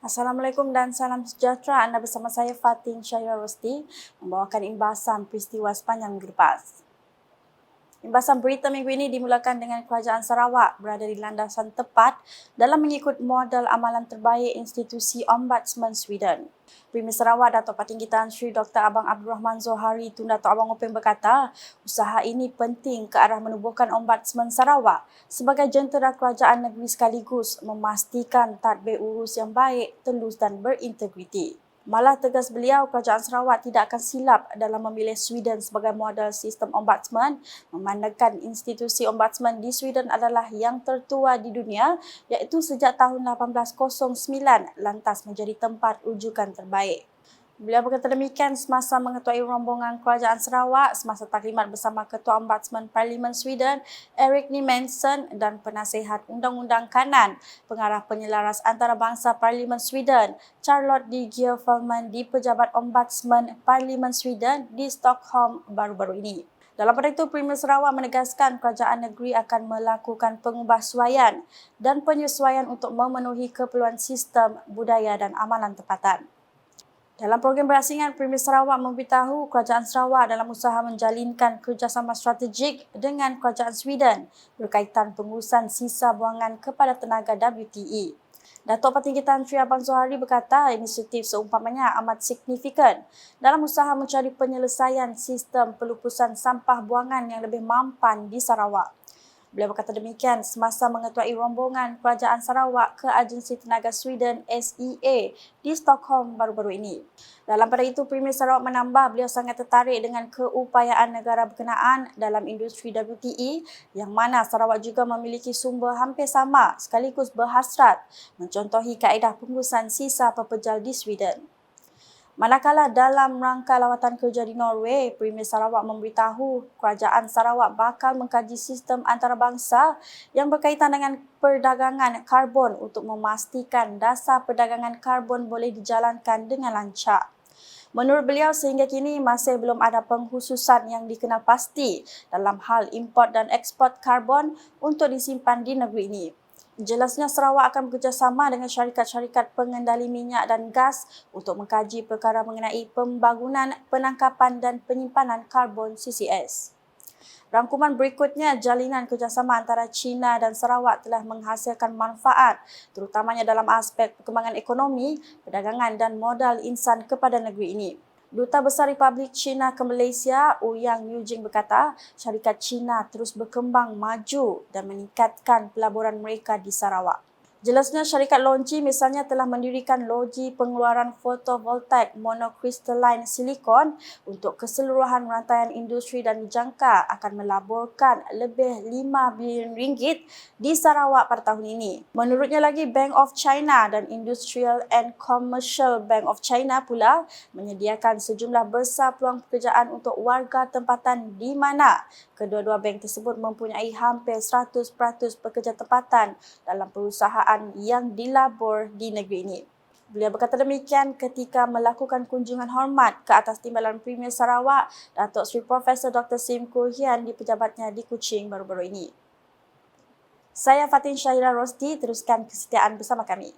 Assalamualaikum dan salam sejahtera. Anda bersama saya Fatin Syahira Rosti membawakan imbasan peristiwa sepanjang minggu lepas. Imbasan berita minggu ini dimulakan dengan Kerajaan Sarawak berada di landasan tepat dalam mengikut model amalan terbaik institusi Ombudsman Sweden. Premier Sarawak Datuk Patinggi Tan Sri Dr. Abang Abdul Rahman Zohari Tun Datuk Abang Openg berkata, usaha ini penting ke arah menubuhkan Ombudsman Sarawak sebagai jentera kerajaan negeri sekaligus memastikan tadbir urus yang baik, telus dan berintegriti. Malah tegas beliau, Kerajaan Sarawak tidak akan silap dalam memilih Sweden sebagai model sistem ombudsman, memandangkan institusi ombudsman di Sweden adalah yang tertua di dunia, iaitu sejak tahun 1809 lantas menjadi tempat rujukan terbaik. Beliau berkata demikian semasa mengetuai rombongan Kerajaan Sarawak semasa taklimat bersama Ketua Ombudsman Parlimen Sweden, Erik Nimensen dan Penasihat Undang-Undang Kanan, Pengarah Penyelaras Antarabangsa Parlimen Sweden, Charlotte D. Geoffellman di Pejabat Ombudsman Parlimen Sweden di Stockholm baru-baru ini. Dalam pada itu, Premier Sarawak menegaskan kerajaan negeri akan melakukan pengubahsuaian dan penyesuaian untuk memenuhi keperluan sistem, budaya dan amalan tempatan. Dalam program berasingan, Premier Sarawak memberitahu Kerajaan Sarawak dalam usaha menjalinkan kerjasama strategik dengan Kerajaan Sweden berkaitan pengurusan sisa buangan kepada tenaga WTE. Datuk Patinggi Tan Sri Abang Zohari berkata inisiatif seumpamanya amat signifikan dalam usaha mencari penyelesaian sistem pelupusan sampah buangan yang lebih mampan di Sarawak. Beliau berkata demikian semasa mengetuai rombongan Kerajaan Sarawak ke Agensi Tenaga Sweden SEA di Stockholm baru-baru ini. Dalam pada itu, Premier Sarawak menambah beliau sangat tertarik dengan keupayaan negara berkenaan dalam industri WTE yang mana Sarawak juga memiliki sumber hampir sama sekaligus berhasrat mencontohi kaedah pengurusan sisa pepejal di Sweden. Manakala dalam rangka lawatan kerja di Norway, Premier Sarawak memberitahu Kerajaan Sarawak bakal mengkaji sistem antarabangsa yang berkaitan dengan perdagangan karbon untuk memastikan dasar perdagangan karbon boleh dijalankan dengan lancar. Menurut beliau, sehingga kini masih belum ada pengkhususan yang dikenal pasti dalam hal import dan ekspor karbon untuk disimpan di negeri ini. Jelasnya Sarawak akan bekerjasama dengan syarikat-syarikat pengendali minyak dan gas untuk mengkaji perkara mengenai pembangunan, penangkapan dan penyimpanan karbon CCS. Rangkuman berikutnya, jalinan kerjasama antara China dan Sarawak telah menghasilkan manfaat terutamanya dalam aspek perkembangan ekonomi, perdagangan dan modal insan kepada negeri ini. Duta Besar Republik China ke Malaysia, Ouyang Yujing berkata, syarikat China terus berkembang maju dan meningkatkan pelaburan mereka di Sarawak. Jelasnya syarikat Longi misalnya telah mendirikan loji pengeluaran fotovoltaik monokristaline silikon untuk keseluruhan rantaian industri dan dijangka akan melaburkan lebih 5 bilion ringgit di Sarawak pada tahun ini. Menurutnya lagi, Bank of China dan Industrial and Commercial Bank of China pula menyediakan sejumlah besar peluang pekerjaan untuk warga tempatan di mana kedua-dua bank tersebut mempunyai hampir 100% pekerja tempatan dalam perusahaan yang dilabur di negeri ini. Beliau berkata demikian ketika melakukan kunjungan hormat ke atas timbalan Premier Sarawak, Datuk Seri Profesor Dr. Sim Koo Hian di pejabatnya di Kuching baru-baru ini. Saya Fatin Syahira Rosti, teruskan kesetiaan bersama kami.